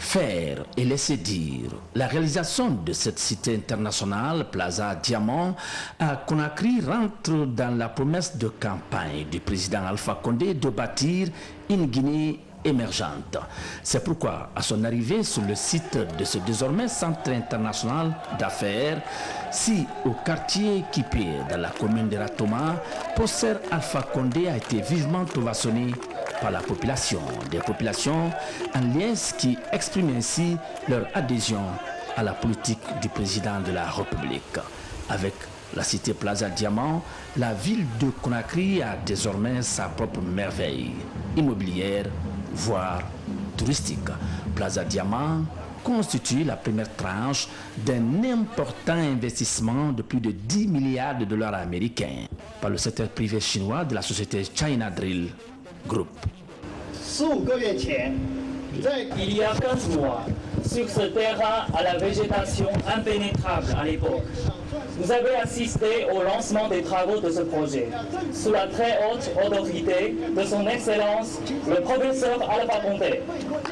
Faire et laisser dire. La réalisation de cette cité internationale, Plaza Diamant, à Conakry rentre dans la promesse de campagne du président Alpha Condé de bâtir une Guinée émergente. C'est pourquoi, à son arrivée sur le site de ce désormais centre international d'affaires, si au quartier Kipé, dans la commune de Ratoma, Prosser Alpha Condé a été vivement ovationné par la population, des populations en liesse qui expriment ainsi leur adhésion à la politique du président de la République. Avec la cité Plaza Diamant, la ville de Conakry a désormais sa propre merveille immobilière, voire touristique. Plaza Diamant constitue la première tranche d'un important investissement de plus de 10 milliards de dollars américains par le secteur privé chinois de la société China Drill Group. Il y a 15 mois, sur ce terrain à la végétation impénétrable à l'époque, vous avez assisté au lancement des travaux de ce projet, sous la très haute autorité de son Excellence, le professeur Alpha Condé,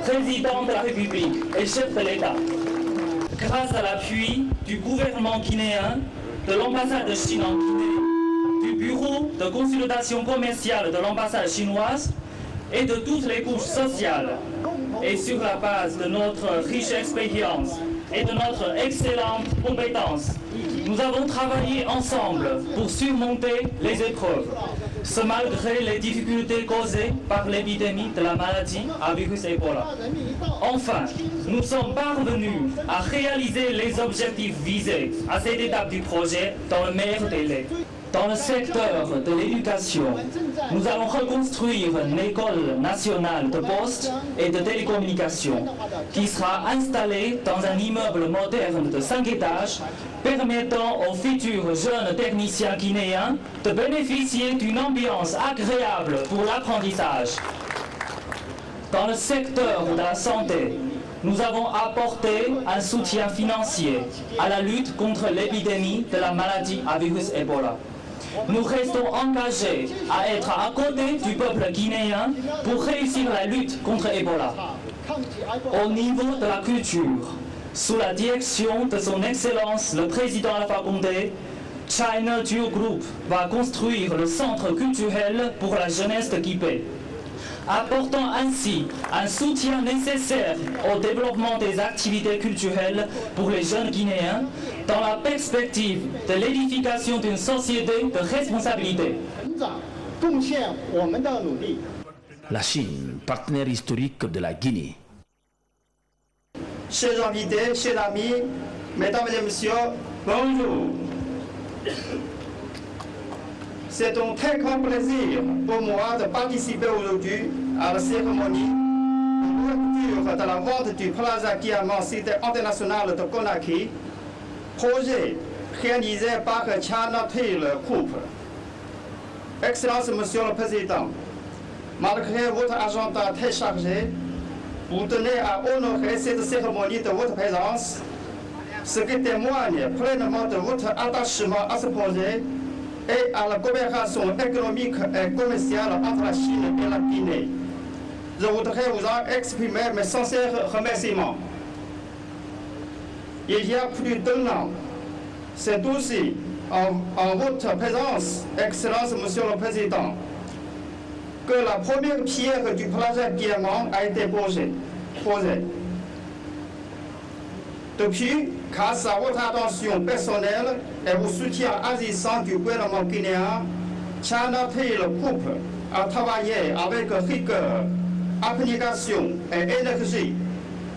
président de la République et chef de l'État. Grâce à l'appui du gouvernement guinéen, de l'ambassade de Chine en Guinée, du bureau de consultation commerciale de l'ambassade chinoise et de toutes les couches sociales, et sur la base de notre riche expérience et de notre excellente compétence, nous avons travaillé ensemble pour surmonter les épreuves, ce malgré les difficultés causées par l'épidémie de la maladie à virus Ebola. Enfin, nous sommes parvenus à réaliser les objectifs visés à cette étape du projet dans le meilleur délai. Dans le secteur de l'éducation, nous allons reconstruire une école nationale de postes et de télécommunications qui sera installée dans un immeuble moderne de 5 étages permettant aux futurs jeunes techniciens guinéens de bénéficier d'une ambiance agréable pour l'apprentissage. Dans le secteur de la santé, nous avons apporté un soutien financier à la lutte contre l'épidémie de la maladie à virus Ebola. Nous restons engagés à être à côté du peuple guinéen pour réussir la lutte contre Ebola. Au niveau de la culture, sous la direction de son Excellence le président Alpha Condé, China Drill Group va construire le centre culturel pour la jeunesse de Kipé, apportant ainsi un soutien nécessaire au développement des activités culturelles pour les jeunes Guinéens dans la perspective de l'édification d'une société de responsabilité. La Chine, partenaire historique de la Guinée. Chers invités, chers amis, mesdames et messieurs, bonjour. C'est un très grand plaisir pour moi de participer aujourd'hui à la cérémonie d'ouverture de la vente du Plaza Diamant Cité internationale de Conakry, projet réalisé par China Drill Group. Excellence, Monsieur le Président, malgré votre agenda très chargé, vous tenez à honorer cette cérémonie de votre présence, ce qui témoigne pleinement de votre attachement à ce projet et à la coopération économique et commerciale entre la Chine et la Guinée. Je voudrais vous en exprimer mes sincères remerciements. Il y a plus d'un an, c'est aussi en votre présence, Excellence, Monsieur le Président, que la première pierre du Plaza Diamant a été posée. Depuis, grâce à votre attention personnelle et au soutien agissant du gouvernement guinéen, China Drill Group a travaillé avec rigueur, abnégation et énergie,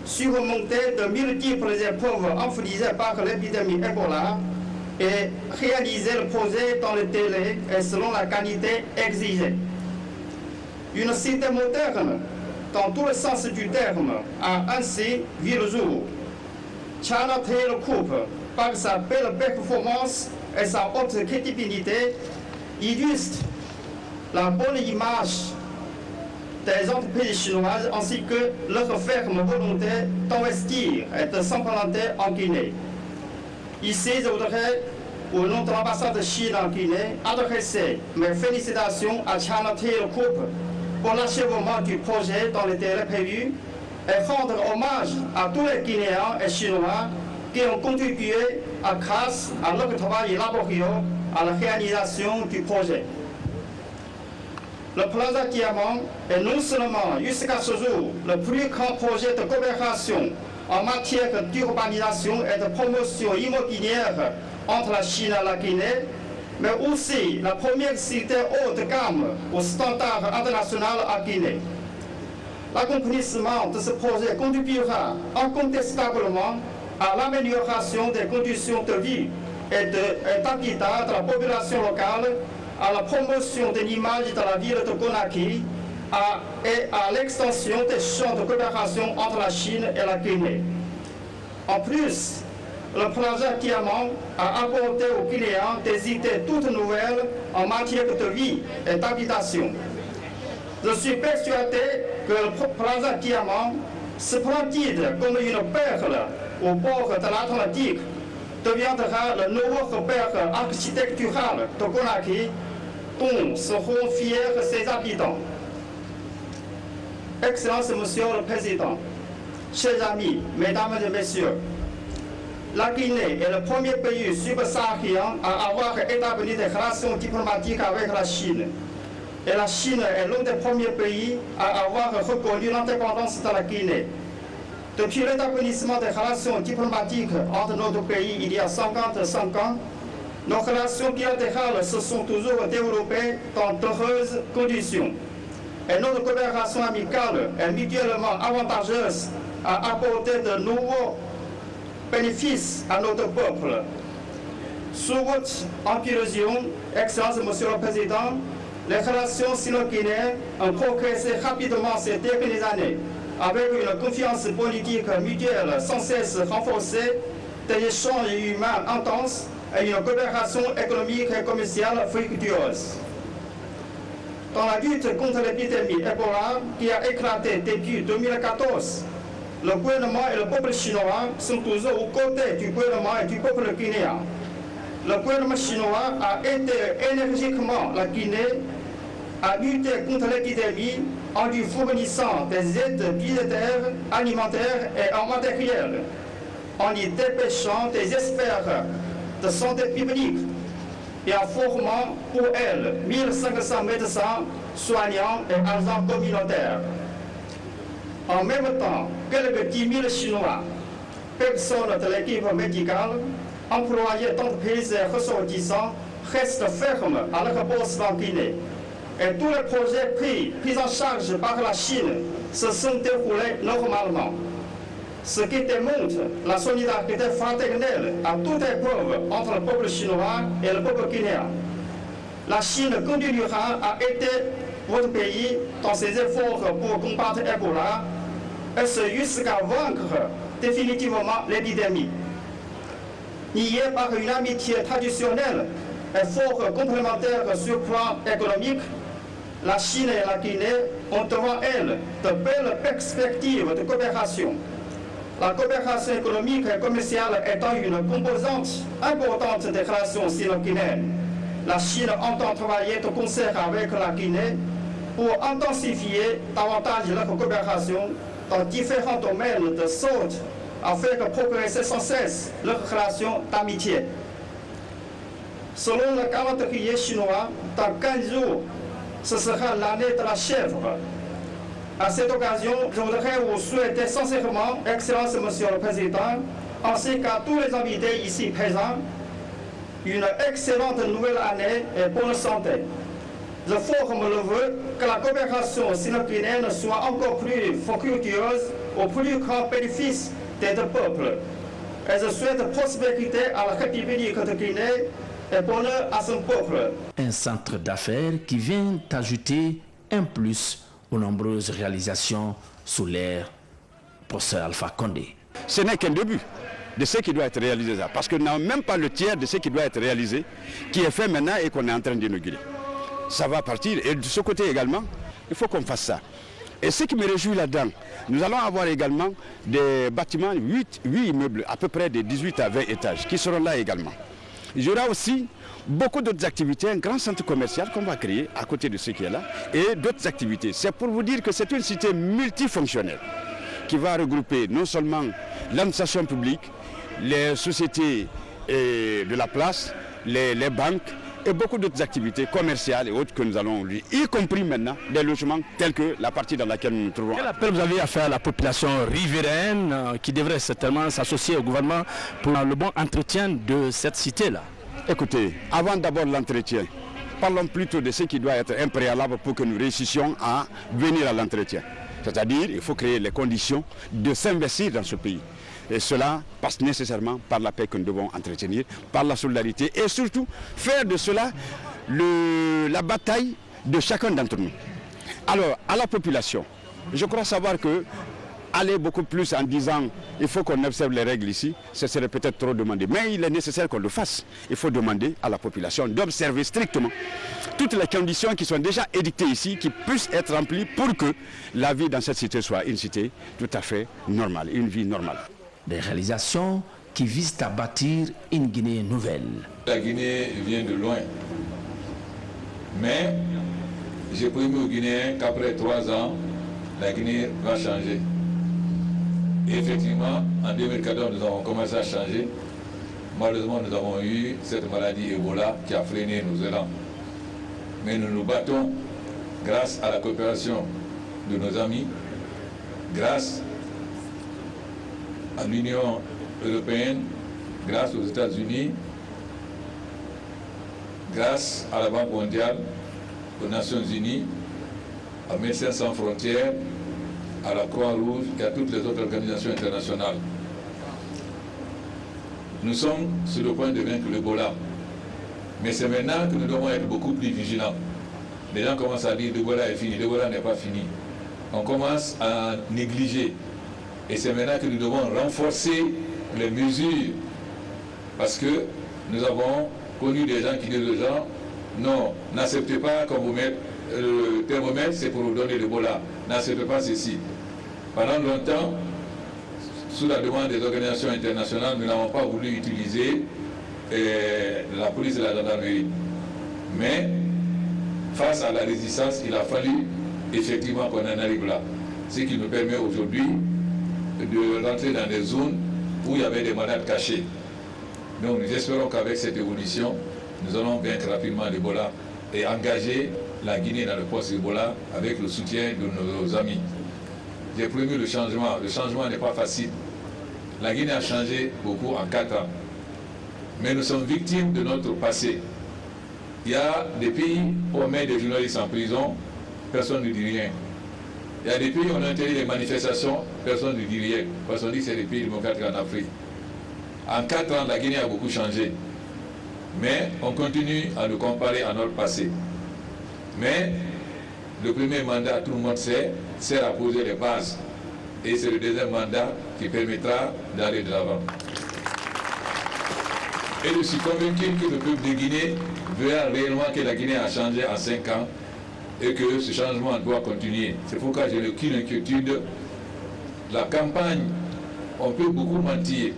surmonté de multiples épreuves infligées par l'épidémie Ebola et réalisé le projet dans le délai et selon la qualité exigée. Une cité moderne, dans tous les sens du terme, a ainsi vu le jour. China Drill Group, par sa belle performance et sa haute crédibilité, illustre la bonne image des entreprises chinoises ainsi que leur ferme volonté d'investir et de s'implanter en Guinée. Ici, je voudrais, au nom de l'ambassade de Chine en Guinée, adresser mes félicitations à China Drill Group pour l'achèvement du projet dans les délais prévus et rendre hommage à tous les Guinéens et Chinois qui ont contribué grâce à leur travail laborieux à la réalisation du projet. Le Plaza Diamant est non seulement jusqu'à ce jour le plus grand projet de coopération en matière d'urbanisation et de promotion immobilière entre la Chine et la Guinée, mais aussi la première cité haut de gamme au standard international à Guinée. L'accomplissement de ce projet contribuera incontestablement à l'amélioration des conditions de vie et d'habitat de la population locale, à la promotion de l'image de la ville de Conakry et à l'extension des champs de coopération entre la Chine et la Guinée. En plus, le Plaza Diamant a apporté aux Guinéens des idées toutes nouvelles en matière de vie et d'habitation. Je suis persuadé que le Plaza Diamant, splendide comme une perle au bord de l'Atlantique, deviendra le nouveau repère architectural de Conakry dont seront fiers ses habitants. Excellence, Monsieur le Président, chers amis, Mesdames et Messieurs, la Guinée est le premier pays subsaharien à avoir établi des relations diplomatiques avec la Chine. Et la Chine est l'un des premiers pays à avoir reconnu l'indépendance de la Guinée. Depuis l'établissement des relations diplomatiques entre nos deux pays il y a 55 ans, nos relations bilatérales se sont toujours développées dans d'heureuses conditions. Et notre coopération amicale est mutuellement avantageuse à apporter de nouveaux bénéfices à notre peuple. Sous votre impulsion, Excellence, Monsieur le Président, les relations sino-guinéennes ont progressé rapidement ces dernières années, avec une confiance politique mutuelle sans cesse renforcée, des échanges humains intenses et une coopération économique et commerciale fructueuse. Dans la lutte contre l'épidémie Ebola qui a éclaté depuis 2014, le gouvernement et le peuple chinois sont toujours aux côtés du gouvernement et du peuple guinéen. Le gouvernement chinois a aidé énergiquement la Guinée à lutter contre l'épidémie en lui fournissant des aides budgétaires, alimentaires et en matériel, en y dépêchant des experts de santé publique et en formant pour elle 1500 médecins, soignants et agents communautaires. En même temps, quelques 10 000 Chinois, personnes de l'équipe médicale, employés d'entreprises et ressortissants, restent fermes à leur poste en Guinée. Et tous les projets pris en charge par la Chine se sont déroulés normalement. Ce qui démontre la solidarité fraternelle à toute épreuve entre le peuple chinois et le peuple guinéen. La Chine continuera à aider votre pays dans ses efforts pour combattre Ebola et ce jusqu'à vaincre définitivement l'épidémie. Liés par une amitié traditionnelle et fort complémentaire sur le plan économique, la Chine et la Guinée ont devant elles de belles perspectives de coopération. La coopération économique et commerciale étant une composante importante des relations sino-guinéennes, la Chine entend travailler de concert avec la Guinée pour intensifier davantage leur coopération dans différents domaines de sorte à faire progresser sans cesse leurs relations d'amitié. Selon le calendrier chinois, dans 15 jours, ce sera l'année de la chèvre. À cette occasion, je voudrais vous souhaiter sincèrement, Excellence, Monsieur le Président, ainsi qu'à tous les invités ici présents, une excellente nouvelle année et bonne santé. Je forme le vœu que la coopération sino-guinéenne soit encore plus fructueuse au plus grand bénéfice des deux peuples. Et je souhaite prospérité à la République de Guinée et bonheur à son peuple. Un centre d'affaires qui vient ajouter un plus aux nombreuses réalisations sous l'ère professeur Alpha Condé. Ce n'est qu'un début de ce qui doit être réalisé, parce que nous n'avons même pas le tiers de ce qui doit être réalisé, qui est fait maintenant et qu'on est en train d'inaugurer. Ça va partir, et de ce côté également, il faut qu'on fasse ça. Et ce qui me réjouit là-dedans, nous allons avoir également des bâtiments, 8 immeubles, à peu près de 18 à 20 étages, qui seront là également. Il y aura aussi beaucoup d'autres activités, un grand centre commercial qu'on va créer à côté de ce qui est là, et d'autres activités. C'est pour vous dire que c'est une cité multifonctionnelle. qui va regrouper non seulement l'administration publique, les sociétés de la place, les banques et beaucoup d'autres activités commerciales et autres que nous allons lui, y compris maintenant des logements tels que la partie dans laquelle nous nous trouvons. Quel appel vous avez à faire à la population riveraine qui devrait certainement s'associer au gouvernement pour le bon entretien de cette cité-là? Écoutez, avant d'abord l'entretien, parlons plutôt de ce qui doit être un préalable pour que nous réussissions à venir à l'entretien. C'est-à-dire il faut créer les conditions de s'investir dans ce pays. Et cela passe nécessairement par la paix que nous devons entretenir, par la solidarité et surtout faire de cela la bataille de chacun d'entre nous. Alors, à la population, je crois savoir que aller beaucoup plus en disant il faut qu'on observe les règles ici, ce serait peut-être trop demandé. Mais il est nécessaire qu'on le fasse. Il faut demander à la population d'observer strictement toutes les conditions qui sont déjà édictées ici, qui puissent être remplies pour que la vie dans cette cité soit une cité tout à fait normale, une vie normale. Des réalisations qui visent à bâtir une Guinée nouvelle. La Guinée vient de loin. Mais j'ai promis aux Guinéens qu'après 3 ans, la Guinée va changer. Et effectivement, en 2014, nous avons commencé à changer. Malheureusement, nous avons eu cette maladie Ebola qui a freiné nos élans. Mais nous nous battons grâce à la coopération de nos amis, grâce à l'Union européenne, grâce aux États-Unis, grâce à la Banque mondiale, aux Nations unies, à Médecins sans frontières, à la Croix-Rouge et à toutes les autres organisations internationales. Nous sommes sur le point de vaincre l'Ebola. Mais c'est maintenant que nous devons être beaucoup plus vigilants. Les gens commencent à dire l'Ebola est fini, l'Ebola n'est pas fini. On commence à négliger. Et c'est maintenant que nous devons renforcer les mesures. Parce que nous avons connu des gens qui disent aux gens, non, n'acceptez pas qu'on vous mette le thermomètre, c'est pour vous donner l'Ebola. N'acceptez pas ceci. Pendant longtemps, sous la demande des organisations internationales, nous n'avons pas voulu utiliser la police et la gendarmerie. Mais face à la résistance, il a fallu effectivement qu'on en arrive là. Ce qui nous permet aujourd'hui de rentrer dans des zones où il y avait des malades cachés. Donc nous espérons qu'avec cette évolution, nous allons vaincre rapidement l'Ebola et engager la Guinée dans le post-Ebola avec le soutien de nos amis. J'ai promis le changement. Le changement n'est pas facile. La Guinée a changé beaucoup en 4 ans. Mais nous sommes victimes de notre passé. Il y a des pays où on met des journalistes en prison, personne ne dit rien. Il y a des pays où on interdit les manifestations, personne ne dit rien. Parce qu'on dit que c'est des pays démocratiques en Afrique. En 4 ans, la Guinée a beaucoup changé. Mais on continue à nous comparer à notre passé. Mais le premier mandat, tout le monde sait, sert à poser les bases. Et c'est le deuxième mandat qui permettra d'aller de l'avant. Et je suis convaincu que le peuple de Guinée verra réellement que la Guinée a changé en 5 ans et que ce changement doit continuer. C'est pourquoi je n'ai aucune inquiétude. La campagne, on peut beaucoup mentir,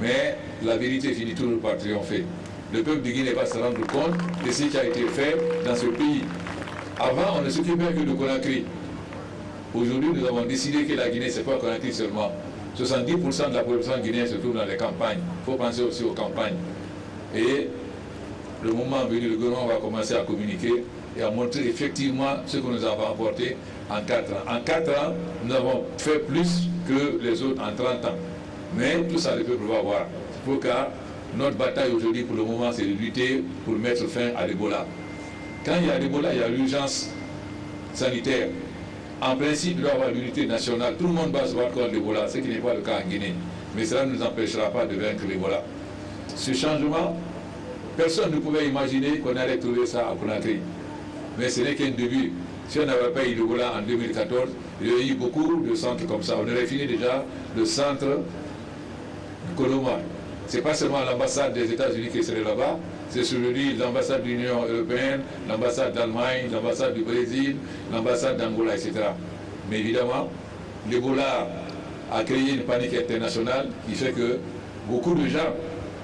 mais la vérité finit toujours par triompher. Le peuple de Guinée va se rendre compte de ce qui a été fait dans ce pays. Avant, on ne s'occupait que de Conakry. Aujourd'hui, nous avons décidé que la Guinée, ce n'est pas Conakry seulement. 70% de la population guinéenne se trouve dans les campagnes. Il faut penser aussi aux campagnes. Et le moment venu, le gouvernement va commencer à communiquer et à montrer effectivement ce que nous avons apporté en 4 ans. En 4 ans, nous avons fait plus que les autres en 30 ans. Mais tout ça, le peuple va voir. C'est pourquoi notre bataille aujourd'hui, pour le moment, c'est de lutter pour mettre fin à l'Ebola. Quand il y a l'Ebola, il y a l'urgence sanitaire. En principe, il doit y avoir l'unité nationale. Tout le monde va se battre contre l'Ebola, ce qui n'est pas le cas en Guinée. Mais cela ne nous empêchera pas de vaincre l'Ebola. Ce changement, personne ne pouvait imaginer qu'on allait trouver ça à Conakry. Mais ce n'est qu'un début. Si on n'avait pas eu l'Ebola en 2014, il y aurait eu beaucoup de centres comme ça. On aurait fini déjà le centre de Coloma. Ce n'est pas seulement l'ambassade des États-Unis qui serait là-bas, c'est sur l'ambassade de l'Union européenne, l'ambassade d'Allemagne, l'ambassade du Brésil, l'ambassade d'Angola, etc. Mais évidemment, l'Ebola a créé une panique internationale qui fait que beaucoup de gens,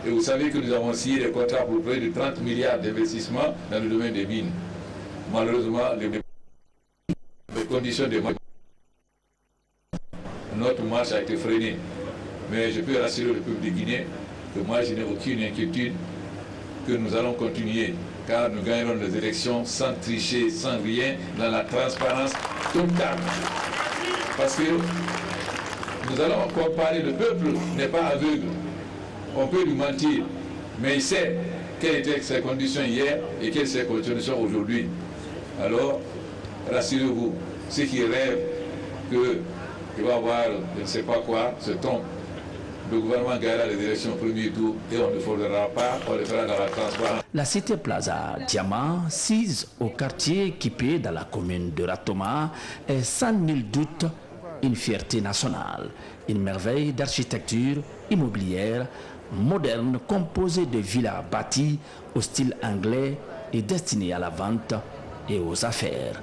et vous savez que nous avons signé des contrats pour près de 30 milliards d'investissements dans le domaine des mines. Malheureusement, les conditions des notre marche a été freinée. Mais je peux rassurer le peuple de Guinée que moi je n'ai aucune inquiétude, que nous allons continuer, car nous gagnerons les élections sans tricher, sans rien, dans la transparence totale. Parce que nous allons comparer, le peuple n'est pas aveugle. On peut lui mentir, mais il sait quelles étaient ses conditions hier et quelles sont ses conditions aujourd'hui. Alors, rassurez-vous, ceux qui rêvent qu'il va y avoir je ne sais pas quoi, se trompent. Le gouvernement gagnera les élections au premier tour et on ne fraudera pas, on le fera dans la transparence. La cité Plaza Diamant, sise au quartier Kipé dans la commune de Ratoma, est sans nul doute une fierté nationale, une merveille d'architecture immobilière moderne composée de villas bâties au style anglais et destinées à la vente et aux affaires.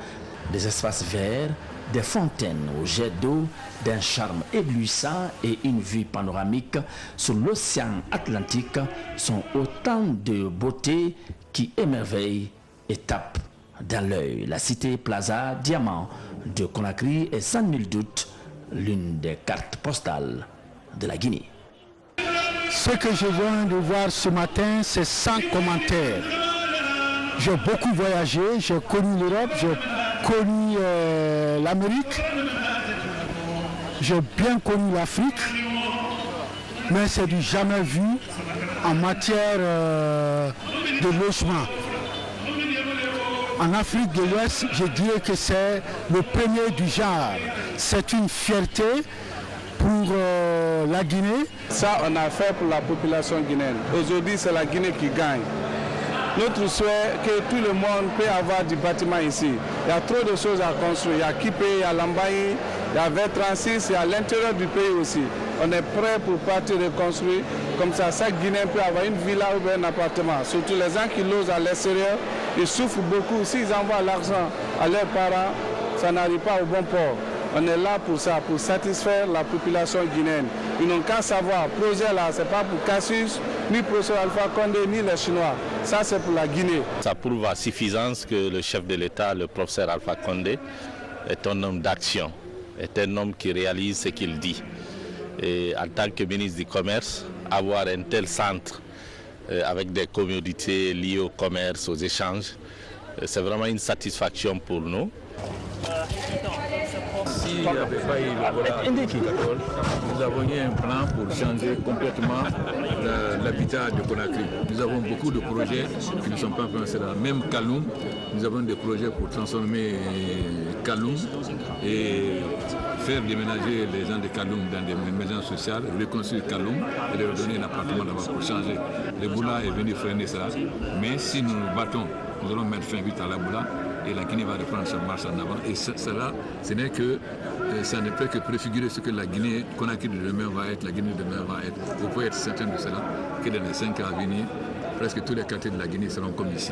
Des espaces verts, des fontaines au jet d'eau, d'un charme éblouissant et une vue panoramique sur l'océan Atlantique sont autant de beautés qui émerveillent et tapent dans l'œil. La cité Plaza Diamant de Conakry est sans nul doute l'une des cartes postales de la Guinée. Ce que je viens de voir ce matin, c'est sans commentaire. J'ai beaucoup voyagé, j'ai connu l'Europe, j'ai connu l'Amérique, j'ai bien connu l'Afrique, mais c'est du jamais vu en matière de logement. En Afrique de l'Ouest, je dirais que c'est le premier du genre. C'est une fierté pour la Guinée. Ça, on a fait pour la population guinéenne. Aujourd'hui, c'est la Guinée qui gagne. Notre souhait est que tout le monde peut avoir du bâtiment ici. Il y a trop de choses à construire. Il y a Kipé, il y a Lambaye, il y a V36, il y a l'intérieur du pays aussi. On est prêt pour partir reconstruire. Comme ça, chaque Guinéen peut avoir une villa ou un appartement. Surtout les gens qui logent à l'extérieur, ils souffrent beaucoup. S'ils envoient l'argent à leurs parents, ça n'arrive pas au bon port. On est là pour ça, pour satisfaire la population guinéenne. Ils n'ont qu'à savoir, le projet là, ce n'est pas pour Cassius, ni professeur Alpha Condé, ni les Chinois. Ça, c'est pour la Guinée. Ça prouve à suffisance que le chef de l'État, le professeur Alpha Condé, est un homme d'action, est un homme qui réalise ce qu'il dit. Et en tant que ministre du Commerce, avoir un tel centre avec des commodités liées au commerce, aux échanges, c'est vraiment une satisfaction pour nous. S'il n'y avait pas eu le voilà nous avons eu un plan pour changer complètement l'habitat de Conakry. Nous avons beaucoup de projets qui ne sont pas pensés là. Même Kaloum, nous avons des projets pour transformer Kaloum et faire déménager les gens de Kaloum dans des maisons sociales, reconstruire Kaloum et leur donner un appartement là-bas pour changer. Le Boula est venu freiner ça, mais si nous nous battons, nous allons mettre fin vite à la Boula et la Guinée va reprendre sa marche en avant. Et cela, ce n'est que, ça ne peut que préfigurer ce que la Guinée, Conakry de demain va être, la Guinée de demain va être. Vous pouvez être certain de cela, que dans les 5 ans à venir, presque tous les quartiers de la Guinée seront comme ici.